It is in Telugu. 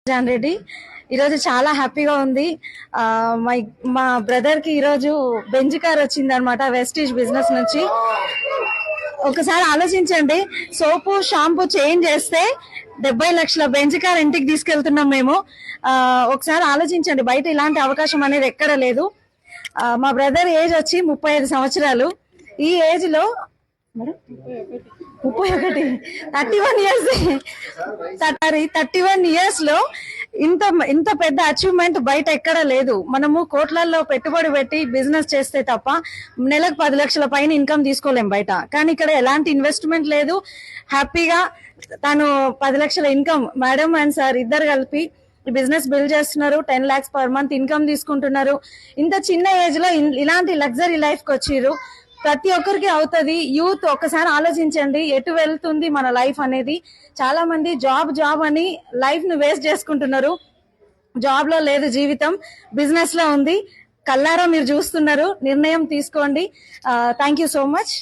జాన్ రెడ్డి ఈరోజు చాలా హ్యాపీగా ఉంది. మా బ్రదర్ కి ఈరోజు బెంజ్ కార్ వచ్చింది అనమాట, వెస్టీజ్ బిజినెస్ నుంచి. ఒకసారి ఆలోచించండి, సోపు షాంపూ చేంజ్ చేస్తే 70 లక్షల బెంజ్ కార్ ఇంటికి తీసుకెళ్తున్నాం మేము. ఒకసారి ఆలోచించండి, బయట ఇలాంటి అవకాశం అనేది ఎక్కడ లేదు. మా బ్రదర్ ఏజ్ వచ్చి 35 సంవత్సరాలు. ఈ ఏజ్ లో 31 ఇయర్స్ 31 ఇయర్స్ లో ఇంత పెద్ద అచీవ్మెంట్ బయట ఎక్కడ లేదు. మనము కోట్లల్లో పెట్టుబడి పెట్టి బిజినెస్ చేస్తే తప్ప నెలకు 10 లక్షల పైన ఇన్కమ్ తీసుకోలేం బయట. కానీ ఇక్కడ ఎలాంటి ఇన్వెస్ట్మెంట్ లేదు. హ్యాపీగా తను 10 లక్షల ఇన్కమ్, మేడం అండ్ సార్ ఇద్దరు కలిపి బిజినెస్ బిల్డ్ చేస్తున్నారు. 10 lakhs పర్ మంత్ ఇన్కమ్ తీసుకుంటున్నారు. ఇంత చిన్న ఏజ్ లో ఇలాంటి లగ్జరీ లైఫ్ కి వచ్చిర్రు. ప్రతి ఒక్కరికి అవుతుంది. యూత్ ఒక్కసారి ఆలోచించండి, ఎటు వెళ్తుంది మన లైఫ్ అనేది. చాలా మంది జాబ్ అని లైఫ్ ను వేస్ట్ చేసుకుంటున్నారు. జాబ్ లో లేదు జీవితం, బిజినెస్ లో ఉంది. కల్లారా మీరు చూస్తున్నారు. నిర్ణయం తీసుకోండి. Thank you so much.